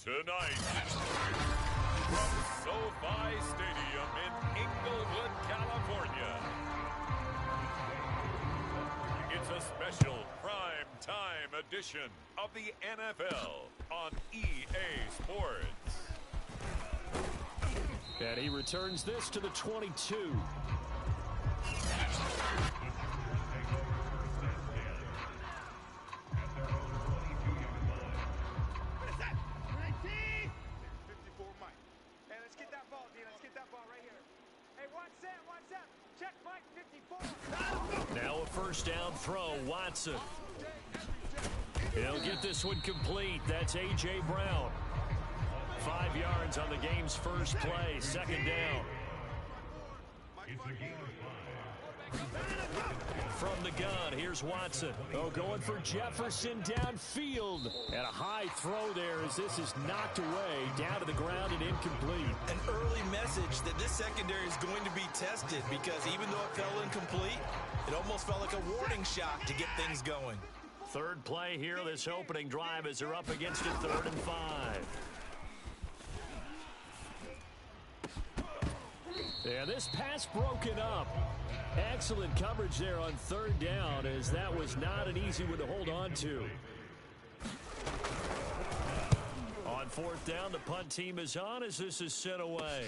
Tonight, from SoFi Stadium in Inglewood, California, it's a special prime time edition of the NFL on EA Sports. And he returns this to the 22. Now a first down throw, Watson. He'll get this one complete. That's A.J. Brown. 5 yards on the game's first play, second down. From the gun, here's Watson. Oh, going for Jefferson downfield. And a high throw there as this is knocked away, down to the ground and incomplete. An early message that this secondary is going to be tested because even though it fell incomplete, it almost felt like a warning shot to get things going. Third play here, this opening drive as they're up against it, 3rd and 5. And this pass broken up. Excellent coverage there on 3rd down, as that was not an easy one to hold on to. On 4th down, the punt team is on as this is sent away.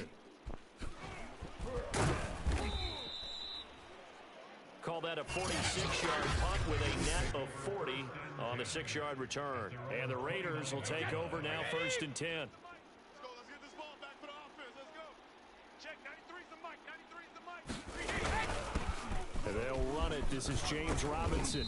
Call that a 46-yard punt with a net of 40 on the 6-yard return. And the Raiders will take over now, 1st and 10. They'll run it. This is James Robinson.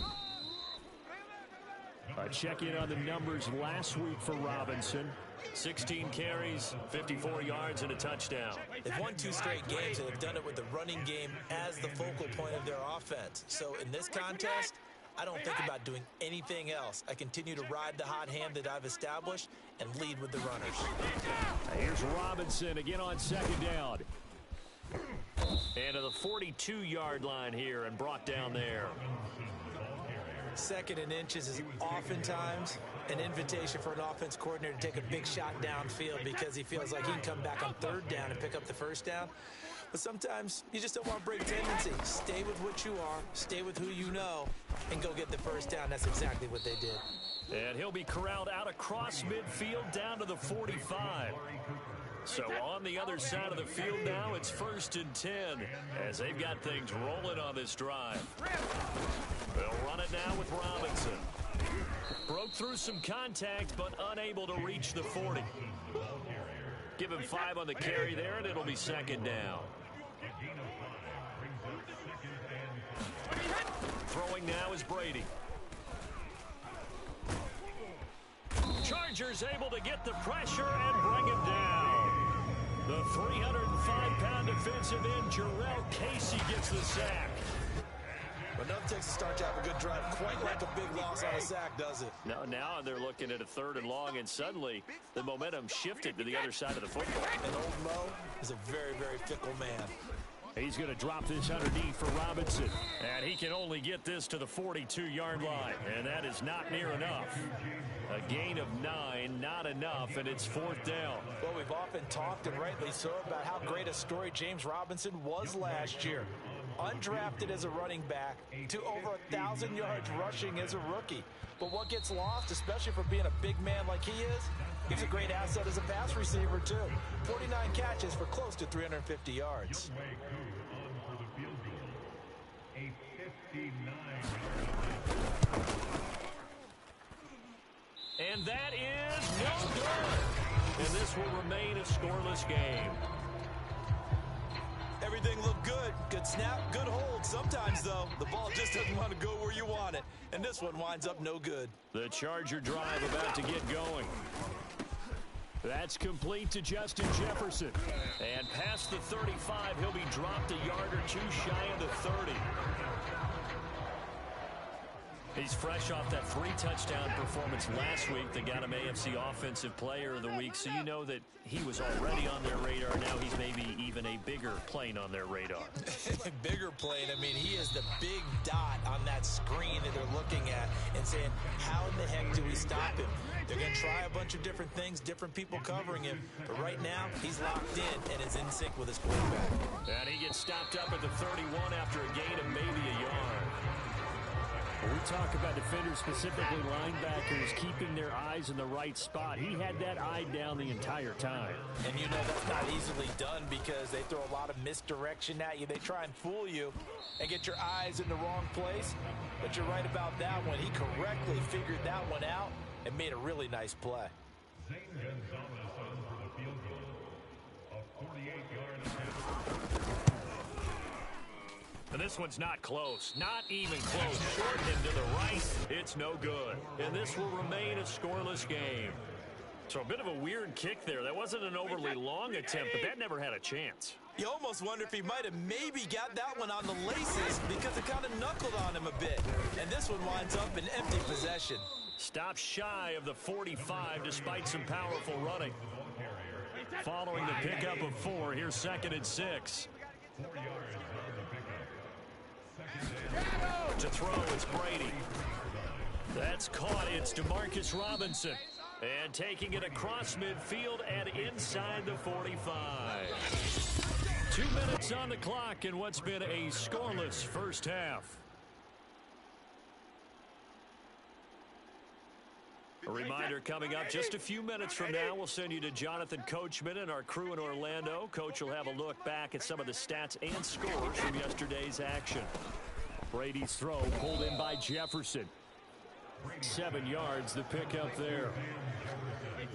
A check-in on the numbers last week for Robinson. 16 carries, 54 yards, and a touchdown. They've won 2 straight games, and they've done it with the running game as the focal point of their offense. So in this contest, I don't think about doing anything else. I continue to ride the hot hand that I've established and lead with the runners. Here's Robinson again on 2nd down. And to the 42-yard line here and brought down there. 2nd and inches is oftentimes an invitation for an offense coordinator to take a big shot downfield because he feels like he can come back on 3rd down and pick up the 1st down. But sometimes you just don't want to break tendency. Stay with what you are, stay with who you know, and go get the 1st down. That's exactly what they did. And he'll be corralled out across midfield down to the 45. So on the other side of the field now, it's 1st and 10 as they've got things rolling on this drive. They'll run it now with Robinson. Broke through some contact, but unable to reach the 40. Give him 5 on the carry there, and it'll be 2nd down. Throwing now is Brady. Chargers able to get the pressure and bring him down. The 305-pound defensive end, Jarrell Casey, gets the sack. But nothing takes a start to have a good drive quite like a big loss on a sack, does it? No, now they're looking at a 3rd and long, and suddenly the momentum shifted to the other side of the football. And old Mo is a very, very fickle man. He's going to drop this underneath for Robinson. And he can only get this to the 42-yard line. And that is not near enough. A gain of 9, not enough, and it's 4th down. Well, we've often talked, and rightly so, about how great a story James Robinson was last year. Undrafted as a running back to over 1,000 yards rushing as a rookie. But what gets lost, especially for being a big man like he is, he's a great asset as a pass receiver, too. 49 catches for close to 350 yards. And that is no good. And this will remain a scoreless game. Everything looked good. Good snap, good hold. Sometimes, though, the ball just doesn't want to go where you want it. And this one winds up no good. The Charger drive about to get going. That's complete to Justin Jefferson. And past the 35, he'll be dropped a yard or 2 shy of the 30. He's fresh off that 3-touchdown performance last week that got him AFC Offensive Player of the Week, so you know that he was already on their radar. Now he's maybe even a bigger plane on their radar. Bigger plane, I mean, he is the big dot on that screen that they're looking at and saying, how in the heck do we stop him? They're going to try a bunch of different things, different people covering him. But right now, he's locked in and is in sync with his quarterback. And he gets stopped up at the 31 after a gain of maybe a yard. When we talk about defenders, specifically linebackers, keeping their eyes in the right spot. He had that eye down the entire time. And you know that's not easily done because they throw a lot of misdirection at you. They try and fool you and get your eyes in the wrong place. But you're right about that one. He correctly figured that one out and made a really nice play. And this one's not close. Not even close. Short and to the right. It's no good. And this will remain a scoreless game. So a bit of a weird kick there. That wasn't an overly long attempt, but that never had a chance. You almost wonder if he might have maybe got that one on the laces because it kind of knuckled on him a bit. And this one winds up in empty possession. Stop shy of the 45 despite some powerful running. Following the pickup of 4, here's 2nd and 6. To throw, it's Brady. That's caught. It's DeMarcus Robinson. And taking it across midfield and inside the 45. 2 minutes on the clock in what's been a scoreless first half. A reminder coming up just a few minutes from now, we'll send you to Jonathan Coachman and our crew in Orlando. Coach will have a look back at some of the stats and scores from yesterday's action. Brady's throw pulled in by Jefferson. 7 yards, the pickup there.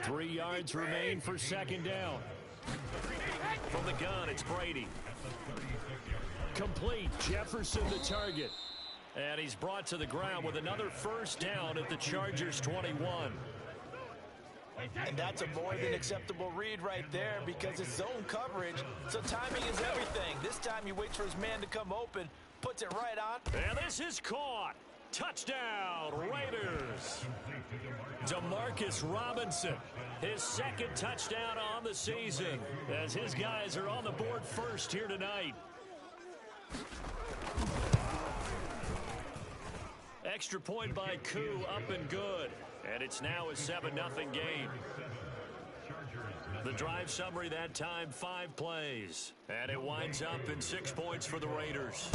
3 yards remain for 2nd down. From the gun, it's Brady. Complete. Jefferson the target. And he's brought to the ground with another first down at the Chargers' 21. And that's a more than acceptable read right there because it's zone coverage, so timing is everything. This time he waits for his man to come open, puts it right on. And this is caught. Touchdown, Raiders. DeMarcus Robinson, his 2nd touchdown on the season as his guys are on the board first here tonight. Extra point by Koo, up and good. And it's now a 7-0 game. The drive summary that time, 5 plays. And it winds up in 6 points for the Raiders.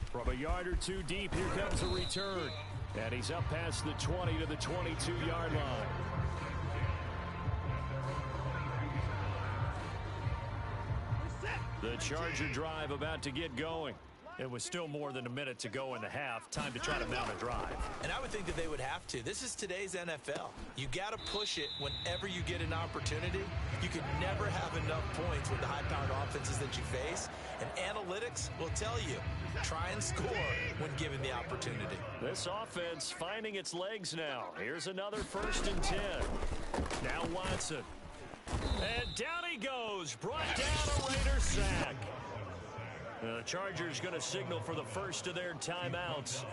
From a yard or two deep, here comes a return. And he's up past the 20 to the 22-yard line. The Charger drive about to get going. It was still more than a minute to go in the half. Time to try to mount a drive. And I would think that they would have to. This is today's NFL. You got to push it whenever you get an opportunity. You can never have enough points with the high-powered offenses that you face. And analytics will tell you, try and score when given the opportunity. This offense finding its legs now. Here's another 1st and 10. Now Watson. And down he goes. Brought down a Raider sack. The Chargers going to signal for the first of their timeouts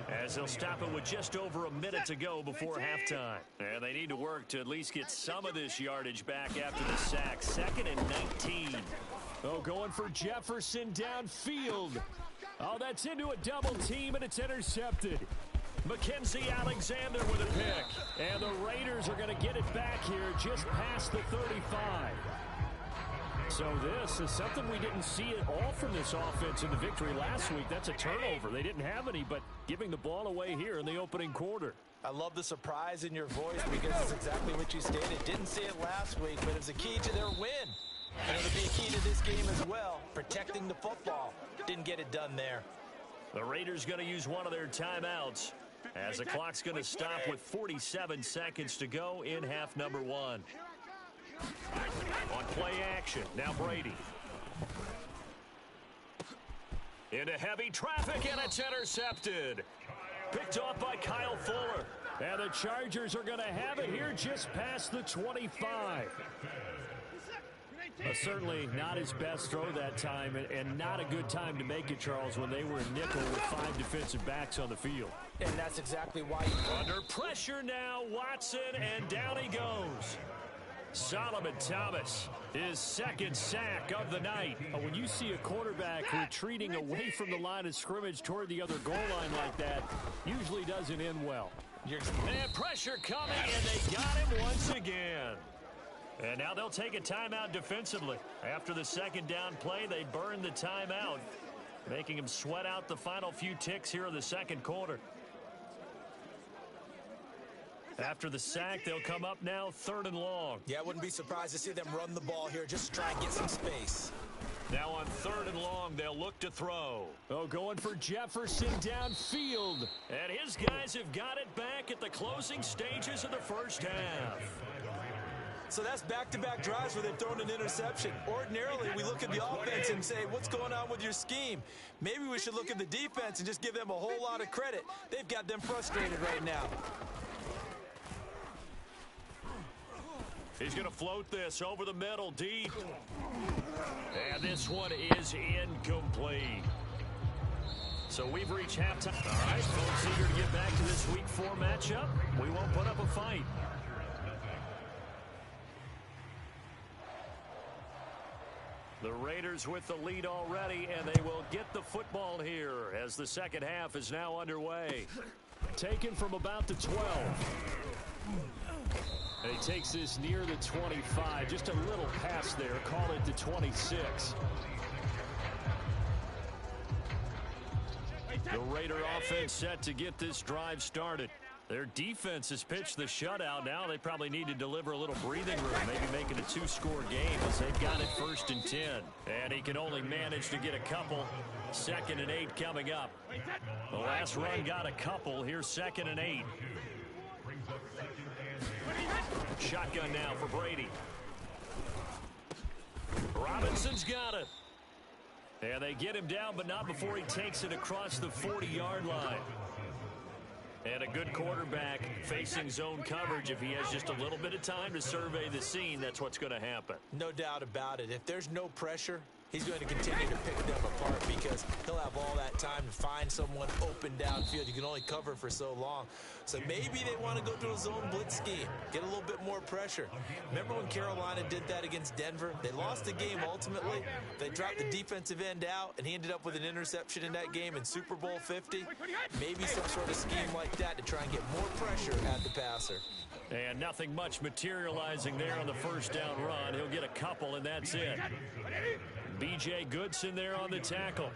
as they'll stop it with just over a minute to go before halftime. And they need to work to at least get some of this yardage back after the sack. 2nd and 19. Oh, going for Jefferson downfield. Oh, that's into a double team, and it's intercepted. Mackenzie Alexander with a pick. And the Raiders are going to get it back here just past the 35. So this is something we didn't see at all from this offense in the victory last week. That's a turnover. They didn't have any, but giving the ball away here in the opening quarter. I love the surprise in your voice because it's exactly what you stated. Didn't see it last week, but it was a key to their win. And it'll be a key to this game as well, protecting the football. Didn't get it done there. The Raiders going to use one of their timeouts as the clock's going to stop with 47 seconds to go in half number 1. On play action, now Brady. Into heavy traffic, and it's intercepted. Picked off by Kyle Fuller. And the Chargers are going to have it here just past the 25. Certainly not his best throw that time, and not a good time to make it, Charles, when they were in nickel with 5 defensive backs on the field. And that's exactly why. Under pressure now, Watson, and down he goes. Solomon Thomas, his second sack of the night. When you see a quarterback retreating away from the line of scrimmage toward the other goal line like that, usually doesn't end well. And pressure coming, and they got him once again. And now they'll take a timeout defensively. After the second down play, they burn the timeout, making him sweat out the final few ticks here in the second quarter. After the sack, they'll come up now 3rd and long. Yeah, I wouldn't be surprised to see them run the ball here, just try and get some space. Now on 3rd and long, they'll look to throw. Oh, going for Jefferson downfield. And his guys have got it back at the closing stages of the first half. So that's back-to-back drives where they've thrown an interception. Ordinarily, we look at the offense and say, what's going on with your scheme? Maybe we should look at the defense and just give them a whole lot of credit. They've got them frustrated right now. He's going to float this over the middle, deep. And this one is incomplete. So we've reached halftime. All right, folks, eager to get back to this Week 4 matchup. We won't put up a fight. The Raiders with the lead already, and they will get the football here as the second half is now underway. Taken from about the 12. And he takes this near the 25. Just a little pass there. Call it the 26. The Raider offense set to get this drive started. Their defense has pitched the shutout. Now they probably need to deliver a little breathing room, maybe make it a 2-score game as they've got it 1st and 10. And he can only manage to get a couple. 2nd and 8 coming up. The last run got a couple. Here's 2nd and 8. Shotgun now for Brady. Robinson's got it. And they get him down, but not before he takes it across the 40-yard line. And a good quarterback facing zone coverage. If he has just a little bit of time to survey the scene, that's what's going to happen. No doubt about it. If there's no pressure, he's going to continue to pick them apart because he'll have all that time to find someone open downfield. You can only cover for so long. So maybe they want to go to a zone blitz scheme, get a little bit more pressure. Remember when Carolina did that against Denver? They lost the game ultimately. They dropped the defensive end out, and he ended up with an interception in that game in Super Bowl 50. Maybe some sort of scheme like that to try and get more pressure at the passer. And nothing much materializing there on the first down run. He'll get a couple, and that's it. B.J. Goodson there on the tackle.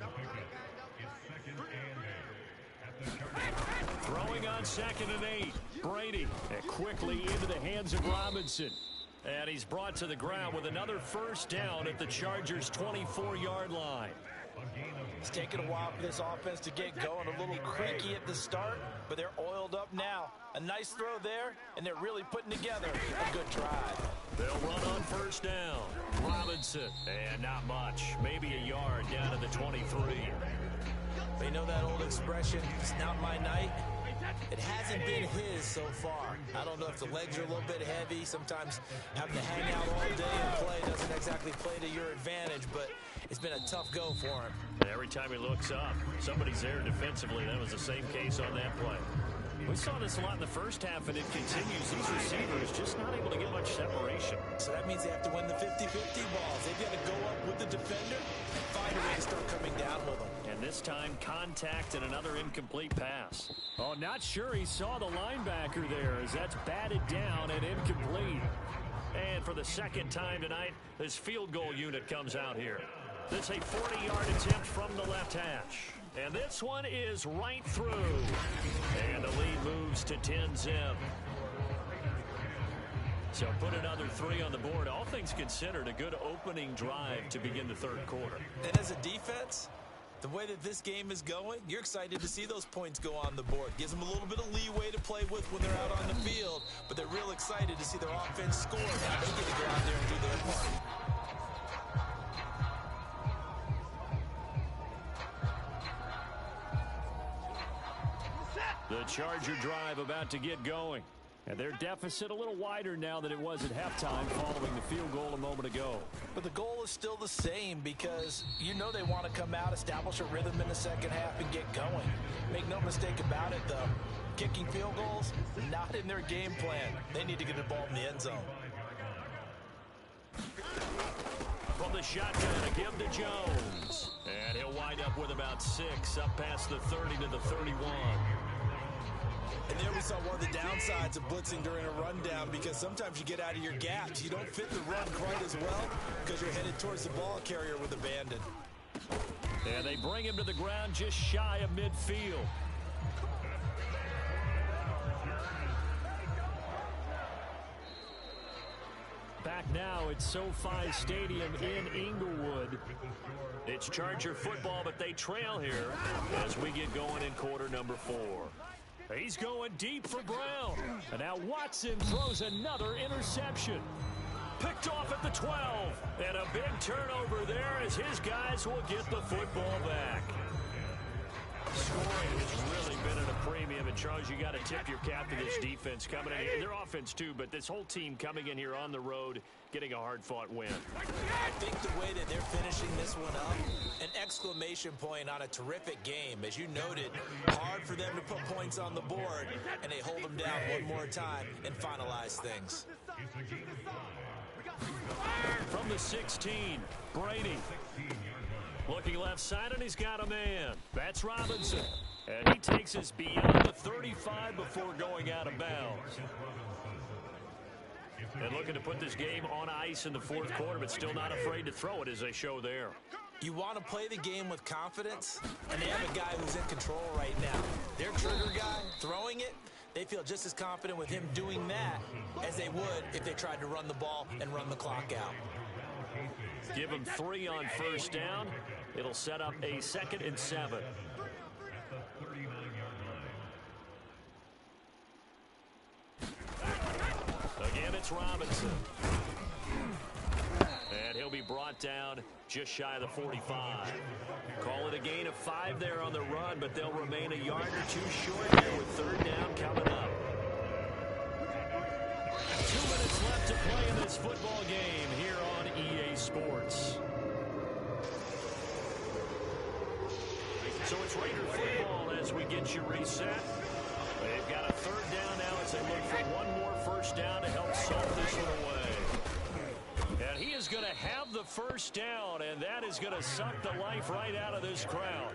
Throwing on 2nd and 8. Brady quickly into the hands of Robinson. And he's brought to the ground with another first down at the Chargers' 24-yard line. It's taken a while for this offense to get going. A little creaky at the start, but they're oiled up now. A nice throw there, and they're really putting together a good drive. They'll run on first down. Robinson, and not much. Maybe a yard down to the 23. They know that old expression, it's not my night. It hasn't been his so far. I don't know if the legs are a little bit heavy. Sometimes having to hang out all day and play doesn't exactly play to your advantage, but it's been a tough go for him. Every time he looks up, somebody's there defensively. That was the same case on that play. We saw this a lot in the first half, and it continues. These receivers just not able to get much separation. So that means they have to win the 50-50 balls. They've got to go up with the defender and find a way to start coming down with them. And this time, contact and another incomplete pass. Oh, not sure he saw the linebacker there as that's batted down and incomplete. And for the second time tonight, this field goal unit comes out here. This a 40-yard attempt from the left hash. And this one is right through. And the lead moves to 10-zip. So put another 3 on the board. All things considered, a good opening drive to begin the third quarter. And as a defense, the way that this game is going, you're excited to see those points go on the board. Gives them a little bit of leeway to play with when they're out on the field, but they're real excited to see their offense score. Now they get to go out there and do their part. The Charger drive about to get going. And their deficit a little wider now than it was at halftime following the field goal a moment ago. But the goal is still the same because you know they want to come out, establish a rhythm in the second half, and get going. Make no mistake about it, though. Kicking field goals, not in their game plan. They need to get the ball in the end zone. the shotgun to give to Jones. And he'll wind up with about 6, up past the 30 to the 31. And there we saw one of the downsides of blitzing during a rundown, because sometimes you get out of your gaps. You don't fit the run quite as well because you're headed towards the ball carrier with abandon. And they bring him to the ground just shy of midfield. Back now at SoFi Stadium in Inglewood. It's Charger football, but they trail here as we get going in quarter number 4. He's going deep for Brown. And now Watson throws another interception. Picked off at the 12. And a big turnover there as his guys will get the football back. Scoring has really been at a premium. And, Charles, you got to tip your cap to this defense coming in. Their offense, too, but this whole team coming in here on the road, getting a hard-fought win. I think the way that they're finishing this one up, an exclamation point on a terrific game. As you noted, hard for them to put points on the board, and they hold them down one more time and finalize things. From the 16, Brady. Looking left side, and he's got a man. That's Robinson. And he takes us beyond the 35 before going out of bounds. And looking to put this game on ice in the fourth quarter, but still not afraid to throw it, as they show there. You want to play the game with confidence, and they have a guy who's in control right now. Their trigger guy, throwing it, they feel just as confident with him doing that as they would if they tried to run the ball and run the clock out. Give him 3 on first down. It'll set up a 2nd and 7. Again, it's Robinson. And he'll be brought down just shy of the 45. Call it a gain of 5 there on the run, but they'll remain a yard or 2 short here with 3rd down coming up. 2 minutes left to play in this football game here on EA Sports. So it's Raider football as we get you reset. They've got a 3rd down now as they look for one more first down to help solve this one away. And he is going to have the first down, and that is going to suck the life right out of this crowd.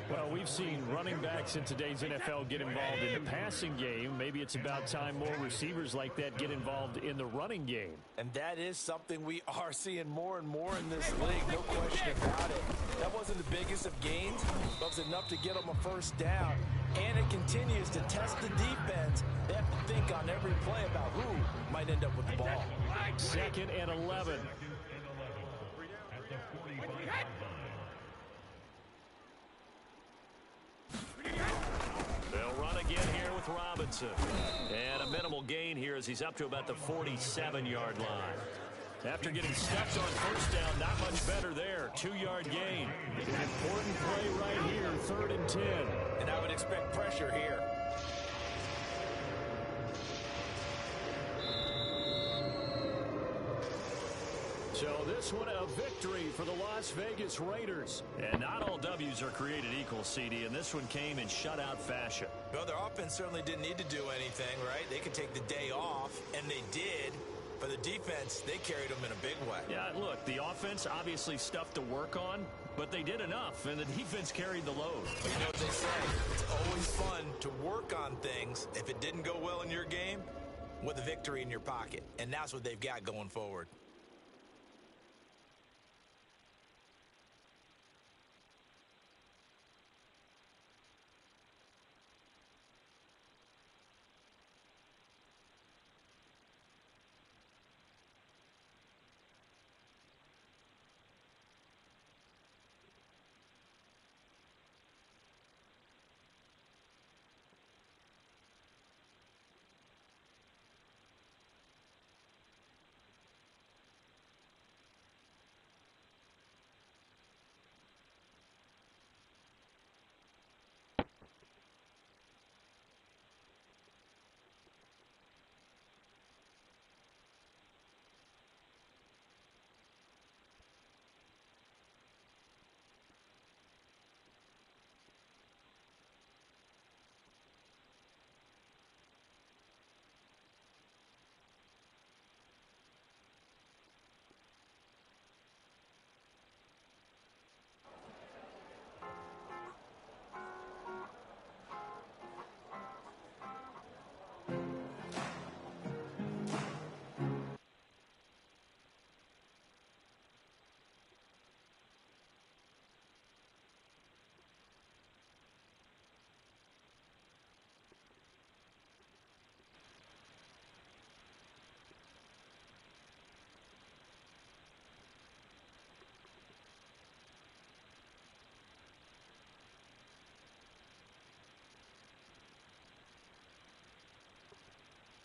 Well, we've seen running backs in today's NFL get involved in the passing game. Maybe it's about time more receivers like that get involved in the running game. And that is something we are seeing more and more in this league, no question about it. That wasn't the biggest of gains, but it was enough to get them a first down. And it continues to test the defense. They have to think on every play about who might end up with the ball. 2nd and 11. They'll run again here with Robinson. And a minimal gain here as he's up to about the 47-yard line. After getting stuffed on first down, not much better there. 2-yard gain. An important play right here, 3rd and 10. And I would expect pressure here. So this one a victory for the Las Vegas Raiders. And not all W's are created equal, CD, and this one came in shutout fashion. Well, their offense certainly didn't need to do anything, right? They could take the day off, and they did. For the defense, they carried them in a big way. Yeah, look, the offense obviously stuff to work on, but they did enough, and the defense carried the load. You know what they say, it's always fun to work on things if it didn't go well in your game with a victory in your pocket, and that's what they've got going forward.